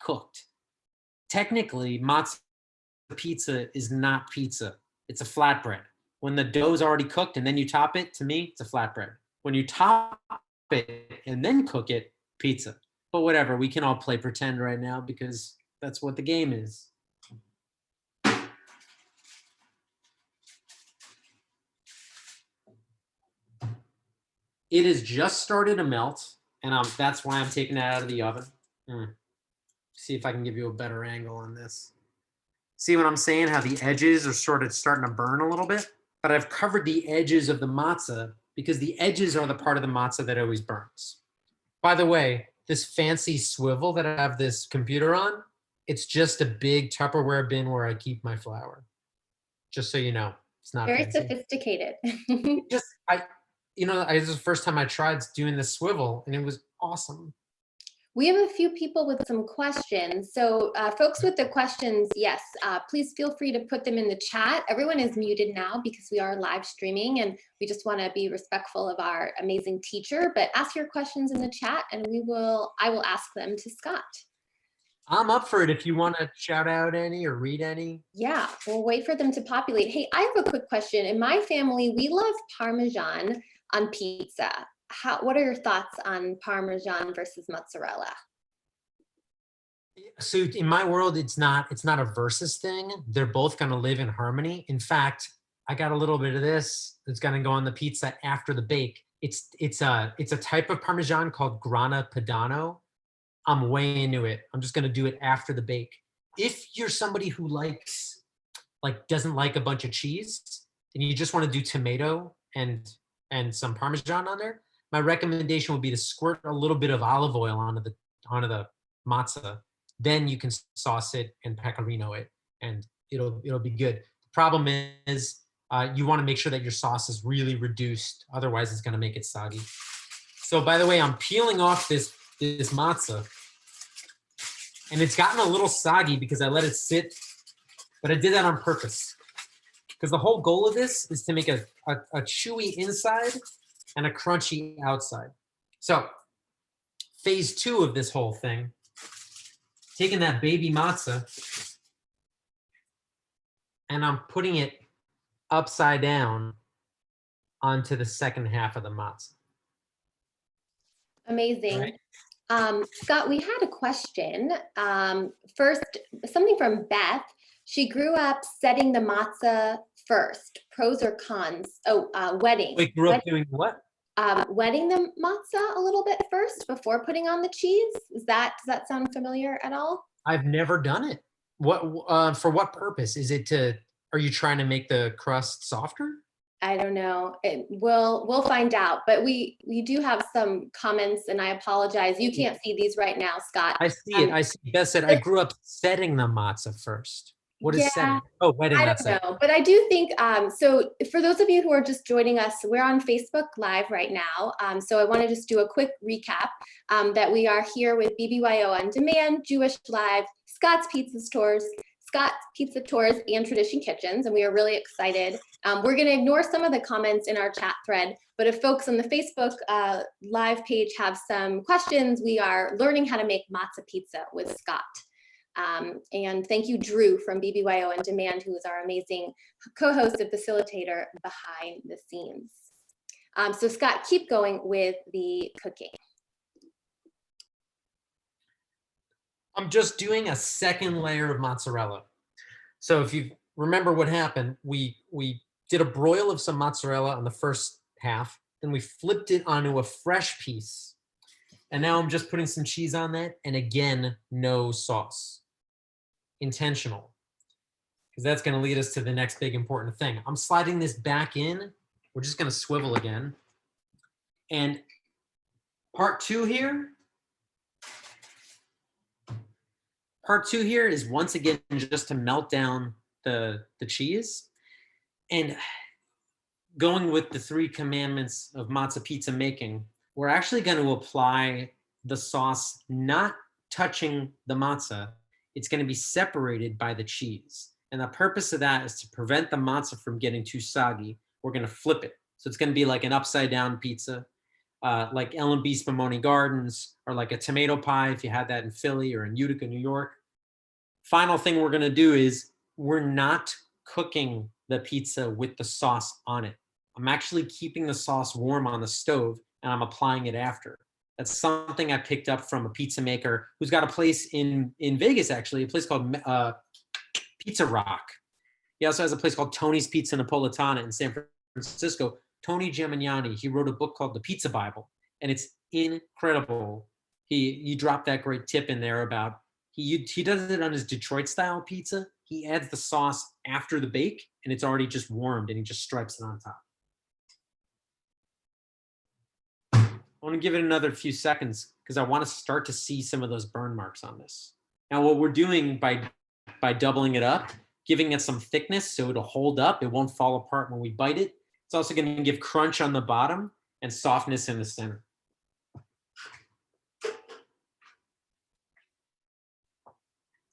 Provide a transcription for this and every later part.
cooked. Technically, matzah pizza is not pizza. It's a flatbread. When the dough is already cooked and then you top it, to me, it's a flatbread. When you top it and then cook it, pizza. But whatever, we can all play pretend right now because that's what the game is. It has just started to melt, and that's why I'm taking it out of the oven. See if I can give you a better angle on this. See what I'm saying? How the edges are sort of starting to burn a little bit? But I've covered the edges of the matzah because the edges are the part of the matzah that always burns. By the way, this fancy swivel that I have this computer on, it's just a big Tupperware bin where I keep my flour. Just so you know, it's not very fancy. sophisticated. This is the first time I tried doing this swivel, and it was awesome. We have a few people with some questions. So folks with the questions, yes, please feel free to put them in the chat. Everyone is muted now because we are live streaming and we just want to be respectful of our amazing teacher, but ask your questions in the chat and I will ask them to Scott. I'm up for it if you want to shout out any or read any. Yeah, we'll wait for them to populate. Hey, I have a quick question. In my family, we love Parmesan on pizza. What are your thoughts on Parmesan versus mozzarella? So in my world, it's not a versus thing. They're both going to live in harmony. In fact, I got a little bit of this that's going to go on the pizza after the bake. It's a type of Parmesan called Grana Padano. I'm way into it. I'm just going to do it after the bake. If you're somebody who doesn't like a bunch of cheese and you just want to do tomato and some Parmesan on there, my recommendation would be to squirt a little bit of olive oil onto the matzah. Then you can sauce it and pecorino it, and it'll be good. The problem is you want to make sure that your sauce is really reduced. Otherwise, it's going to make it soggy. So by the way, I'm peeling off this matzah, and it's gotten a little soggy because I let it sit, but I did that on purpose because the whole goal of this is to make a chewy inside and a crunchy outside. So phase 2 of this whole thing, taking that baby matzah and I'm putting it upside down onto the second half of the matzah. Amazing. Right. Scott, we had a question. First, something from Beth. She grew up setting the matzah first. Pros or cons? Wetting. Wait, grew up doing what? Wetting the matzah a little bit first before putting on the cheese. Does that sound familiar at all? I've never done it. What for what purpose? Are you trying to make the crust softer? I don't know. We'll find out. But we do have some comments, and I apologize. You can't see these right now, Scott. I see it. I see. Beth said, I grew up setting the matzah first. What is setting? Oh, wetting. I don't know, but I do think, so for those of you who are just joining us, we're on Facebook Live right now. So I want to just do a quick recap that we are here with BBYO On Demand, Jewish Live, Scott's Pizza Tours, and Tradition Kitchens, and we are really excited. We're going to ignore some of the comments in our chat thread, but if folks on the Facebook Live page have some questions, we are learning how to make matzah pizza with Scott. And thank you, Drew from BBYO On Demand, who is our amazing co-host and facilitator behind the scenes. So Scott, keep going with the cooking. I'm just doing a second layer of mozzarella. So if you remember what happened, we did a broil of some mozzarella on the first half, then we flipped it onto a fresh piece. And now I'm just putting some cheese on that, and again, no sauce. Intentional, because that's going to lead us to the next big important thing. I'm sliding this back in. We're just going to swivel again. And part two here is once again just to melt down the cheese. And going with the 3 commandments of matzah pizza making, we're actually going to apply the sauce not touching the matzah. It's going to be separated by the cheese. And the purpose of that is to prevent the matzah from getting too soggy. We're going to flip it. So it's going to be like an upside down pizza. like L&B Spumoni Gardens, or like a tomato pie if you had that in Philly or in Utica, New York. Final thing we're going to do is we're not cooking the pizza with the sauce on it. I'm actually keeping the sauce warm on the stove and I'm applying it after. That's something I picked up from a pizza maker who's got a place in Vegas, actually, a place called Pizza Rock. He also has a place called Tony's Pizza Napolitana in San Francisco. Tony Gemignani, he wrote a book called The Pizza Bible, and it's incredible. He dropped that great tip in there about he does it on his Detroit style pizza. He adds the sauce after the bake, and it's already just warmed, and he just stripes it on top. I want to give it another few seconds because I want to start to see some of those burn marks on this. Now, what we're doing by doubling it up, giving it some thickness so it'll hold up, it won't fall apart when we bite it. It's also going to give crunch on the bottom and softness in the center.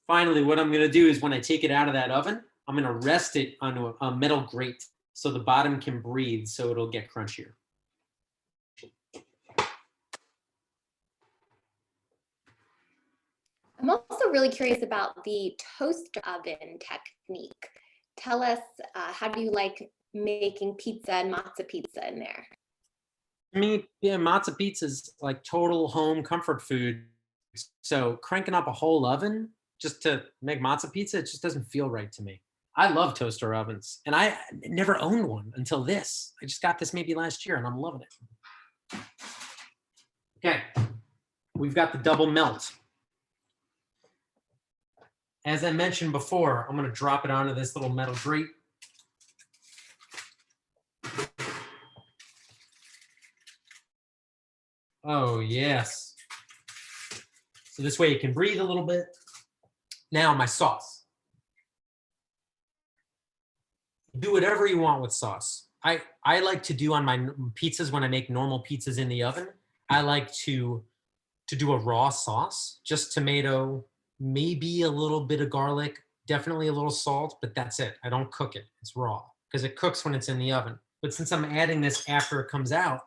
Finally, what I'm going to do is when I take it out of that oven, I'm going to rest it on a metal grate so the bottom can breathe so it'll get crunchier. I'm also really curious about the toaster oven technique. Tell us, how do you like making pizza and matzah pizza in there? To me, yeah, matzah pizza is like total home comfort food. So cranking up a whole oven just to make matzah pizza, it just doesn't feel right to me. I love toaster ovens, and I never owned one until this. I just got this maybe last year, and I'm loving it. Okay, we've got the double melt. As I mentioned before, I'm going to drop it onto this little metal grate. Oh, yes. So this way it can breathe a little bit. Now my sauce. Do whatever you want with sauce. I like to do on my pizzas when I make normal pizzas in the oven. I like to do a raw sauce, just tomato, maybe a little bit of garlic, definitely a little salt, but that's it. I don't cook it. It's raw because it cooks when it's in the oven. But since I'm adding this after it comes out,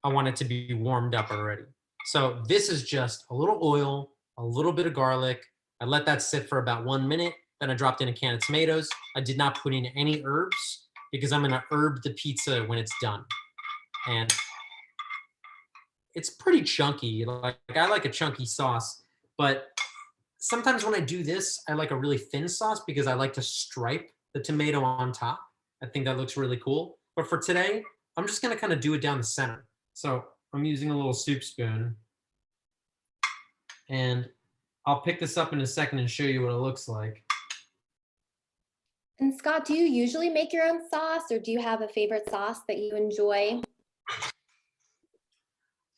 I want it to be warmed up already. So this is just a little oil, a little bit of garlic. I let that sit for about 1 minute. Then I dropped in a can of tomatoes. I did not put in any herbs because I'm gonna herb the pizza when it's done. And it's pretty chunky. Like I like a chunky sauce, but sometimes when I do this, I like a really thin sauce because I like to stripe the tomato on top. I think that looks really cool. But for today, I'm just gonna kind of do it down the center. So I'm using a little soup spoon, and I'll pick this up in a second and show you what it looks like. And Scott, do you usually make your own sauce, or do you have a favorite sauce that you enjoy?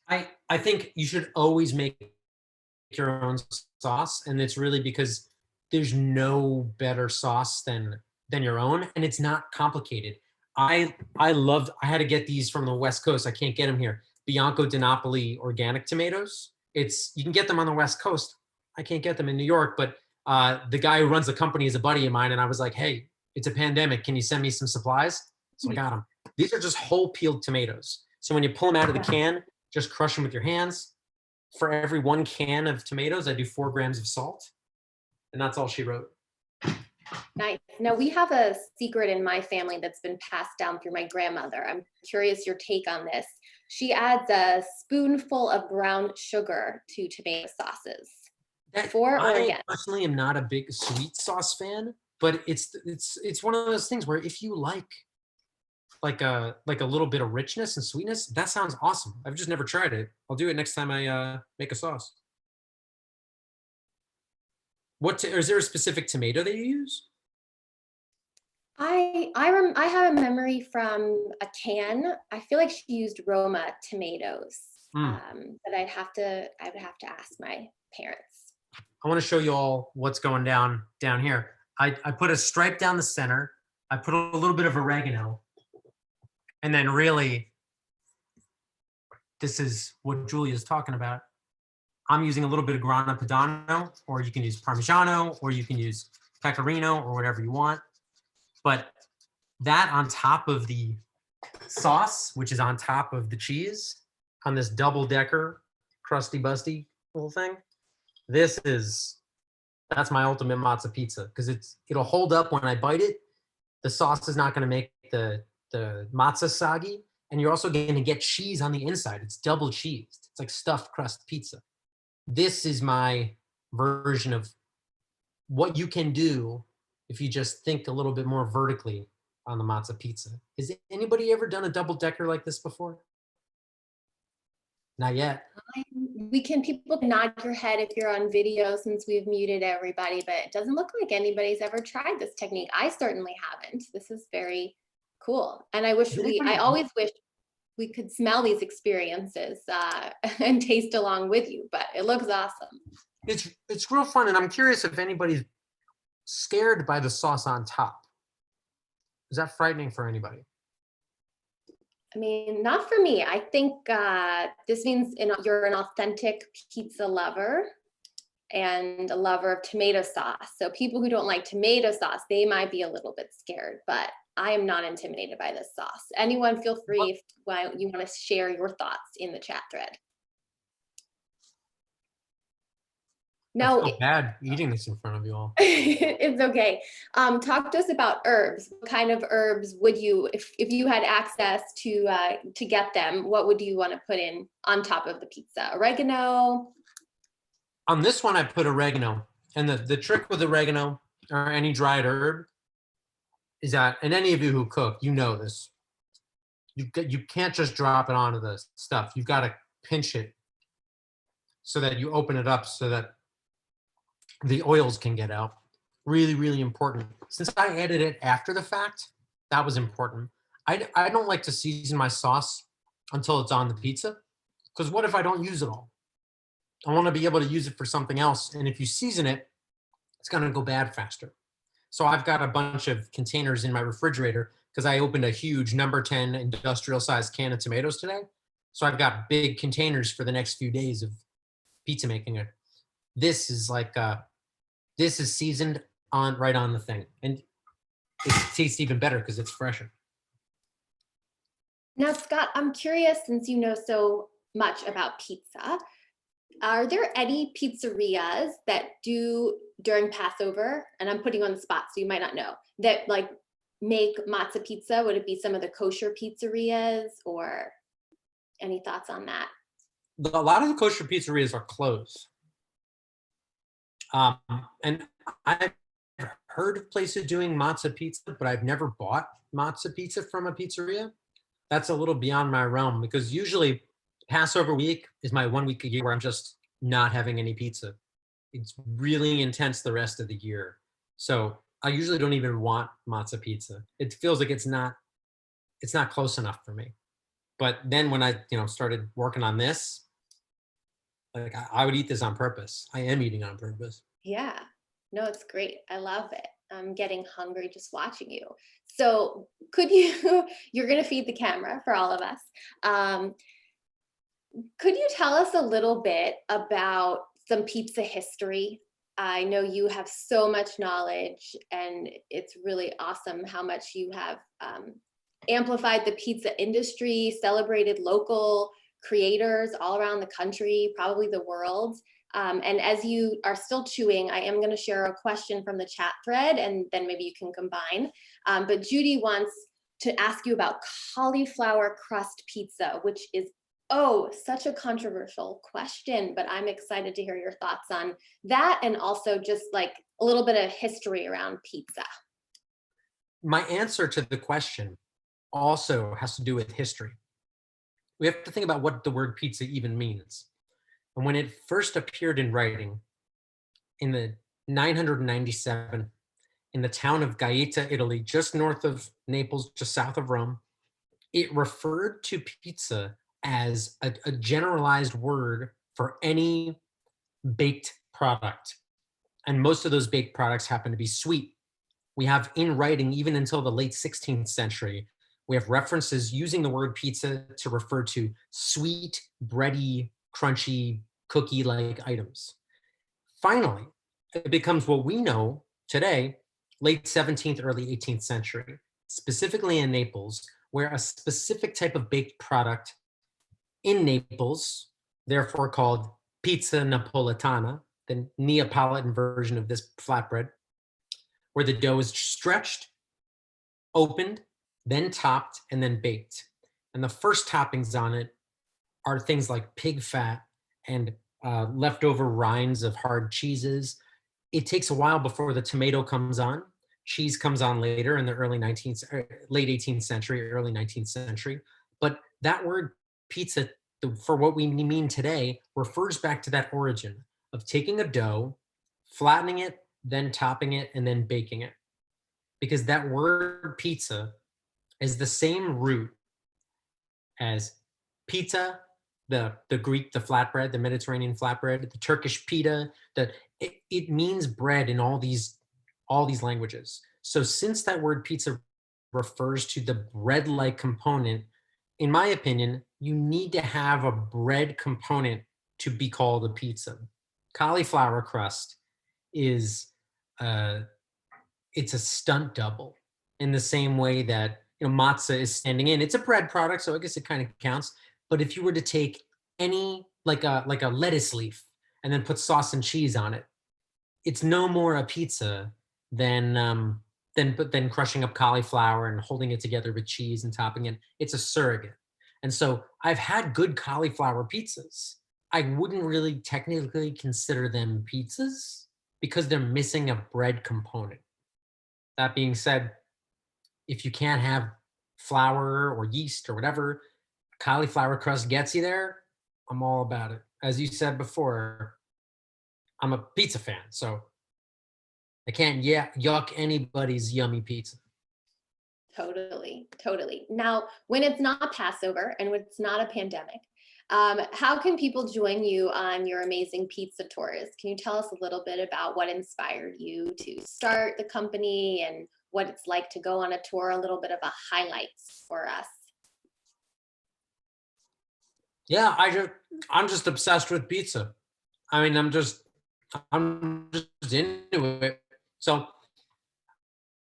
I think you should always make your own sauce, and it's really because there's no better sauce than your own, and it's not complicated. I had to get these from the West Coast. I can't get them here. Bianco di Napoli organic tomatoes. You can get them on the West Coast. I can't get them in New York, but the guy who runs the company is a buddy of mine, and I was like, hey, it's a pandemic. Can you send me some supplies? So I got them. These are just whole peeled tomatoes. So when you pull them out of the can, just crush them with your hands. For every 1 can of tomatoes, I do 4 grams of salt. And that's all she wrote. Nice. Now, we have a secret in my family that's been passed down through my grandmother. I'm curious your take on this. She adds a spoonful of brown sugar to tomato sauces. I personally am not a big sweet sauce fan, but it's one of those things where if you like a little bit of richness and sweetness, that sounds awesome. I've just never tried it. I'll do it next time I make a sauce. Is there a specific tomato that you use? I have a memory from a can. I feel like she used Roma tomatoes, but I would have to ask my parents. I want to show you all what's going down here. I put a stripe down the center. I put a little bit of oregano. And then really, this is what Julia's talking about. I'm using a little bit of Grana Padano, or you can use Parmigiano, or you can use Pecorino, or whatever you want. But that on top of the sauce, which is on top of the cheese, on this double-decker, crusty busty little thing. That's my ultimate matzah pizza because it'll hold up when I bite it. The sauce is not going to make the matzah soggy, and you're also going to get cheese on the inside. It's double cheesed. It's like stuffed crust pizza. This is my version of what you can do if you just think a little bit more vertically on the matzah pizza. Has anybody ever done a double decker like this before? Not yet. People can nod your head if you're on video since we've muted everybody, but it doesn't look like anybody's ever tried this technique. I certainly haven't. This is very cool. And I always wish we could smell these experiences and taste along with you, but it looks awesome. It's real fun. And I'm curious if anybody's scared by the sauce on top. Is that frightening for anybody? I mean, not for me. I think this means you're an authentic pizza lover and a lover of tomato sauce. So people who don't like tomato sauce, they might be a little bit scared, but I am not intimidated by this sauce. Anyone feel free if you want to share your thoughts in the chat thread. No, I feel bad eating this in front of you all. It's okay. Talk to us about herbs. What kind of herbs would you, if you had access to get them, what would you want to put in on top of the pizza? Oregano? On this one, I put oregano. And the trick with oregano or any dried herb is that, and any of you who cook, you know this. You can't just drop it onto the stuff. You've got to pinch it so that you open it up so that the oils can get out. Really, really important. Since I added it after the fact, that was important. I don't like to season my sauce until it's on the pizza, because what if I don't use it all? I want to be able to use it for something else. And if you season it, it's going to go bad faster. So I've got a bunch of containers in my refrigerator because I opened a huge number 10 industrial sized can of tomatoes today. So I've got big containers for the next few days of pizza making. This is like, this is seasoned right on the thing. And it tastes even better because it's fresher. Now, Scott, I'm curious, since you know so much about pizza, are there any pizzerias that do during Passover, and I'm putting you on the spot, so you might not know, that like make matzah pizza? Would it be some of the kosher pizzerias, or any thoughts on that? A lot of the kosher pizzerias are closed. And I've heard of places doing matzah pizza, but I've never bought matzah pizza from a pizzeria. That's a little beyond my realm, because usually Passover week is my 1 week a year where I'm just not having any pizza. It's really intense the rest of the year. So I usually don't even want matzah pizza. It feels like it's not close enough for me. But then when I started working on this, like I would eat this on purpose. I am eating on purpose. Yeah, no, it's great. I love it. I'm getting hungry just watching you. So could you're going to feed the camera for all of us. Could you tell us a little bit about some pizza history? I know you have so much knowledge, and it's really awesome how much you have amplified the pizza industry, celebrated local creators all around the country, probably the world. And as you are still chewing, I am going to share a question from the chat thread, and then maybe you can combine. But Judy wants to ask you about cauliflower crust pizza, which is, such a controversial question, but I'm excited to hear your thoughts on that, and also just like a little bit of history around pizza. My answer to the question also has to do with history. We have to think about what the word pizza even means. And when it first appeared in writing in the 997 in the town of Gaeta, Italy, just north of Naples, just south of Rome, it referred to pizza as a generalized word for any baked product. And most of those baked products happen to be sweet. We have in writing, even until the late 16th century, we have references using the word pizza to refer to sweet, bready, crunchy, cookie-like items. Finally, it becomes what we know today, late 17th, early 18th century, specifically in Naples, where a specific type of baked product in Naples, therefore called pizza napoletana, the Neapolitan version of this flatbread, where the dough is stretched, opened, then topped, and then baked. And the first toppings on it are things like pig fat and leftover rinds of hard cheeses. It takes a while before the tomato comes on. Cheese comes on later in the late 18th century, early 19th century. But that word pizza, for what we mean today, refers back to that origin of taking a dough, flattening it, then topping it, and then baking it. Because that word pizza is the same root as pizza, the Greek, the flatbread, the Mediterranean flatbread, the Turkish pita, it means bread in all these languages. So since that word pizza refers to the bread-like component, in my opinion, you need to have a bread component to be called a pizza. Cauliflower crust is it's a stunt double in the same way that matzah is standing in. It's a bread product, so I guess it kind of counts. But if you were to take any like a lettuce leaf and then put sauce and cheese on it, it's no more a pizza than crushing up cauliflower and holding it together with cheese and topping it. It's a surrogate. And so I've had good cauliflower pizzas. I wouldn't really technically consider them pizzas because they're missing a bread component. That being said, if you can't have flour or yeast or whatever, cauliflower crust gets you there, I'm all about it. As you said before, I'm a pizza fan, so I can't yuck anybody's yummy pizza. Totally, totally. Now, when it's not Passover and when it's not a pandemic, how can people join you on your amazing pizza tours? Can you tell us a little bit about what inspired you to start the company and what it's like to go on a tour, a little bit of a highlights for us? Yeah, I'm just obsessed with pizza. I mean, I'm just into it. So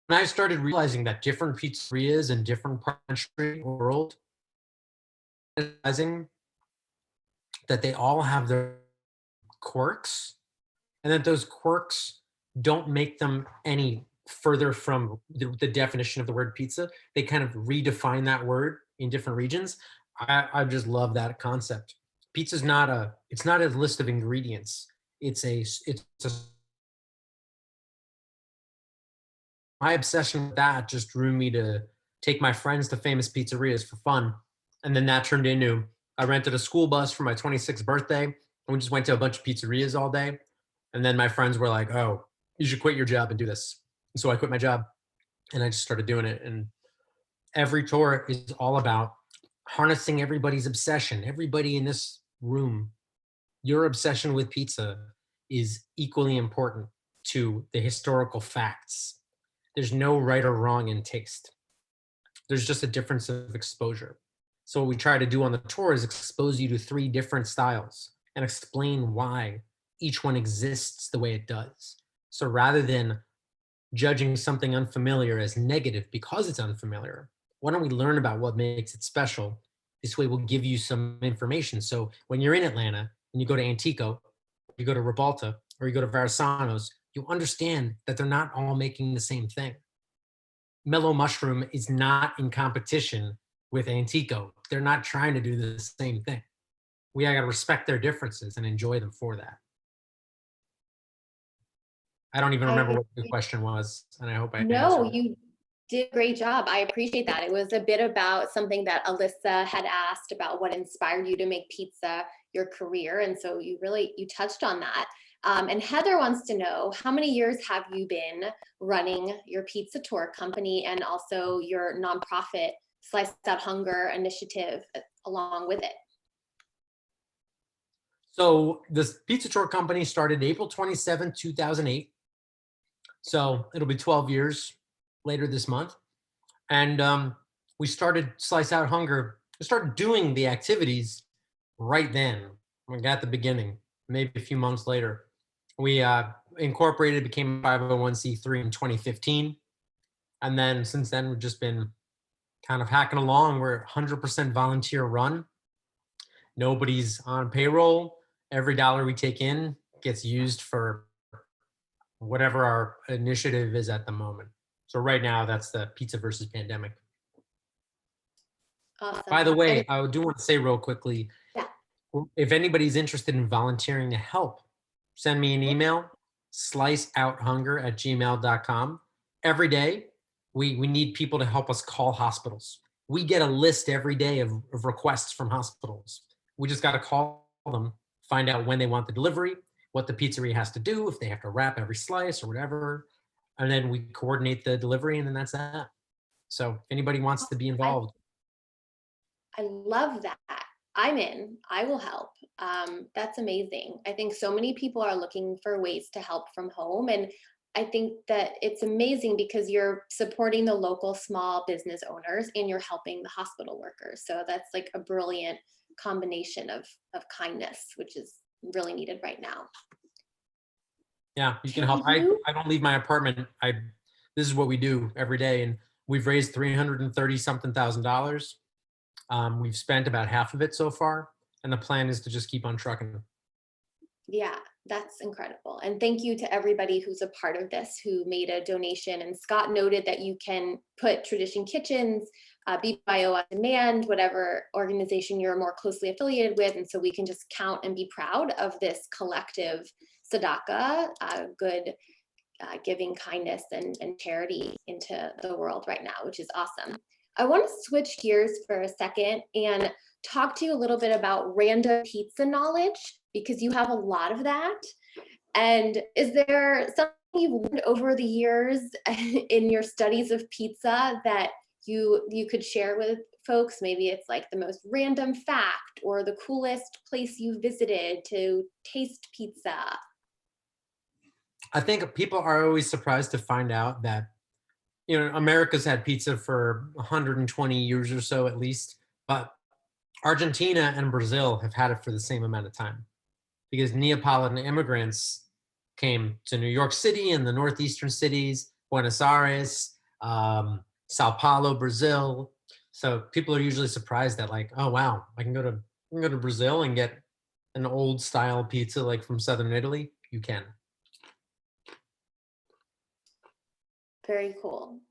when I started realizing that different pizzerias in different parts of the country, world, realizing that they all have their quirks and that those quirks don't make them any further from the definition of the word pizza. They kind of redefine that word in different regions. I just love that concept. Pizza's it's not a list of ingredients. My obsession with that just drew me to take my friends to famous pizzerias for fun. And then that turned into, I rented a school bus for my 26th birthday and we just went to a bunch of pizzerias all day. And then my friends were like, oh, you should quit your job and do this. And so I quit my job and I just started doing it. And every tour is all about harnessing everybody's obsession. Everybody in this room, your obsession with pizza is equally important to the historical facts. There's no right or wrong in taste. There's just a difference of exposure. So what we try to do on the tour is expose you to 3 different styles and explain why each one exists the way it does. So rather than judging something unfamiliar as negative because it's unfamiliar, why don't we learn about what makes it special? This way we'll give you some information. So when you're in Atlanta and you go to Antico, you go to Ribalta, or you go to Versaano's, you understand that they're not all making the same thing. Mellow Mushroom is not in competition with Antico. They're not trying to do the same thing. We got to respect their differences and enjoy them for that. I don't even remember I what the question was, and I hope I No, answered it. you did a great job. I appreciate that. It was a bit about something that Alyssa had asked about what inspired you to make pizza your career. And so you touched on that. And Heather wants to know, how many years have you been running your pizza tour company and also your nonprofit Slice Out Hunger initiative along with it? So this pizza tour company started April 27, 2008. So it'll be 12 years later this month. And we started Slice Out Hunger. We started doing the activities right then, like at the beginning, maybe a few months later. We incorporated, became 501c3 in 2015. And then since then, we've just been kind of hacking along. We're 100% volunteer run. Nobody's on payroll. Every dollar we take in gets used for whatever our initiative is at the moment. So right now, that's the pizza versus pandemic. By Awesome. the And way, I do want to say real quickly, yeah. if anybody's interested in volunteering to help, send me an email, sliceouthunger@gmail.com. Every day, we need people to help us call hospitals. We get a list every day of requests from hospitals. We just got to call them, find out when they want the delivery, what the pizzeria has to do, if they have to wrap every slice or whatever. And then we coordinate the delivery, and then that's that. So if anybody wants to be I involved, I love that. I'm in. I will help. That's amazing. I think so many people are looking for ways to help from home. And I think that it's amazing because you're supporting the local small business owners and you're helping the hospital workers. So that's like a brilliant combination of kindness, which is really needed right now. yeah, you can Can help. I, you I don't leave my apartment. This is what we do every day. And we've raised 330 something thousand dollars. We've spent about half of it so far. And the plan is to just keep on trucking. Yeah, that's incredible. And thank you to everybody who's a part of this who made a donation. And Scott noted that you can put Tradition Kitchens, BYO on demand, whatever organization you're more closely affiliated with. And so we can just count and be proud of this collective tzedakah, good giving kindness and charity into the world right now, which is awesome. I want to switch gears for a second and talk to you a little bit about random pizza knowledge because you have a lot of that. And is there something you've learned over the years in your studies of pizza that you could share with folks? Maybe it's like the most random fact or the coolest place you visited to taste pizza. I think people are always surprised to find out that, America's had pizza for 120 years or so at least, but Argentina and Brazil have had it for the same amount of time because Neapolitan immigrants came to New York City and the northeastern cities, Buenos Aires, Sao Paulo, Brazil. So people are usually surprised that, like, oh wow, I can go to Brazil and get an old style pizza like from southern Italy. You can. Very cool.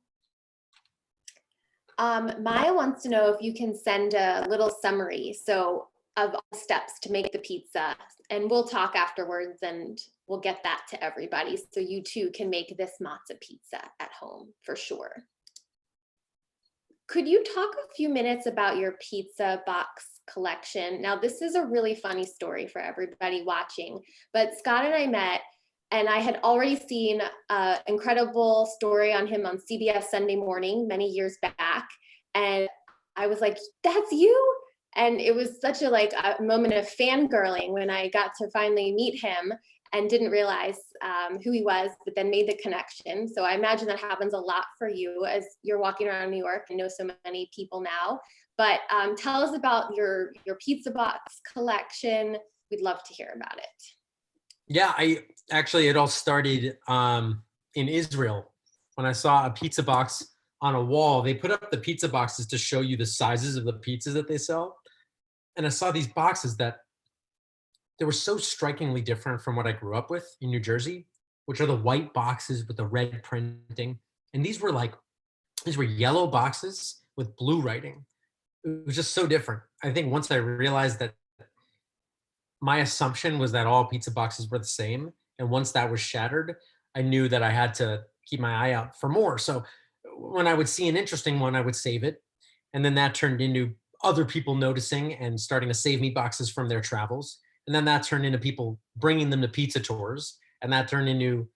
Maya wants to know if you can send a little summary of all the steps to make the pizza, and we'll talk afterwards and we'll get that to everybody so you too can make this matzah pizza at home for sure. Could you talk a few minutes about your pizza box collection? Now, this is a really funny story for everybody watching, but Scott and I met and I had already seen an incredible story on him on CBS Sunday Morning many years back. And I was like, that's you? And it was such a moment of fangirling when I got to finally meet him and didn't realize who he was, but then made the connection. So I imagine that happens a lot for you as you're walking around New York and know so many people now. But tell us about your pizza box collection. We'd love to hear about it. Yeah, it all started in Israel when I saw a pizza box on a wall. They put up the pizza boxes to show you the sizes of the pizzas that they sell. And I saw these boxes that they were so strikingly different from what I grew up with in New Jersey, which are the white boxes with the red printing. And these were yellow boxes with blue writing. It was just so different. I think once I realized that my assumption was that all pizza boxes were the same. And once that was shattered, I knew that I had to keep my eye out for more. So when I would see an interesting one, I would save it. And then that turned into other people noticing and starting to save me boxes from their travels. And then that turned into people bringing them to pizza tours. And that turned into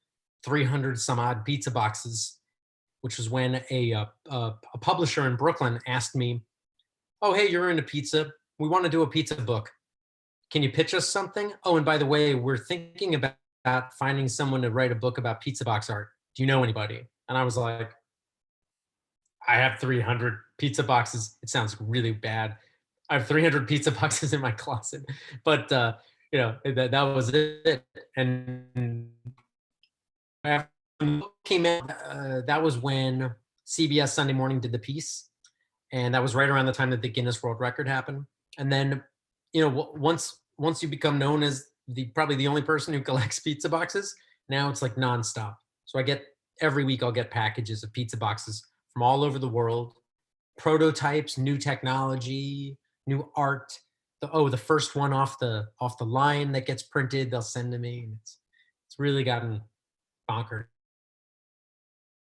300 some odd pizza boxes, which was when a publisher in Brooklyn asked me, oh, hey, you're into pizza. We want to do a pizza book. Can you pitch us something? Oh, and by the way, we're thinking about finding someone to write a book about pizza box art. Do you know anybody? And I was like, I have 300 pizza boxes. It sounds really bad. I have 300 pizza boxes in my closet, but that was it. And after the book came out, that was when CBS Sunday Morning did the piece, and that was right around the time that the Guinness World Record happened. And then once you become known as probably the only person who collects pizza boxes, now it's like nonstop. So every week I'll get packages of pizza boxes from all over the world, prototypes, new technology, new art. The first one off the line that gets printed, they'll send to me. And it's really gotten bonkers.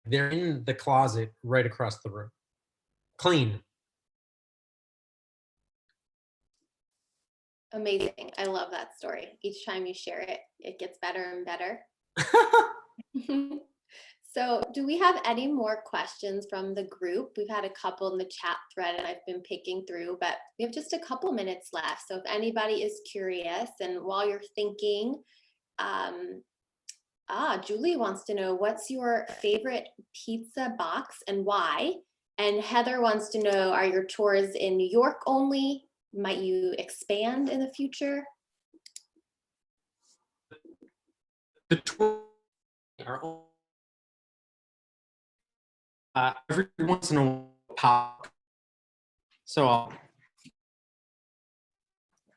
They're in the closet right across the room. Clean. Amazing. I love that story. Each time you share it, it gets better and better. So do we have any more questions from the group? We've had a couple in the chat thread and I've been picking through, but we have just a couple minutes left. So if anybody is curious, and while you're thinking, Julie wants to know, what's your favorite pizza box and why? And Heather wants to know, are your tours in New York only? Might you expand in the future? The tours are every once in a while pop. So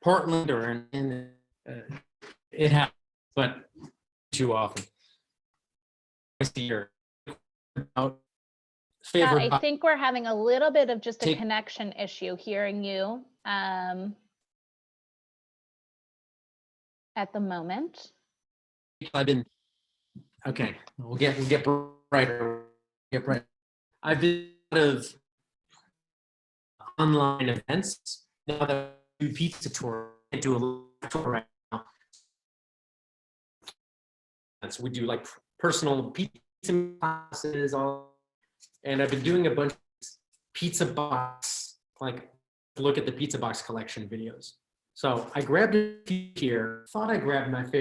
Portland or it happens, but too often. I see your favorite. I think we're having a little bit of just a connection issue hearing you at the moment. I've been okay. We'll get brighter. Get bright. I've been out of online events now that I do pizza tour. I do a little tour right now. And so we do like personal pizza classes, and I've been doing a bunch of pizza box, like look at the pizza box collection videos. So I grabbed it here, thought I grabbed my favorite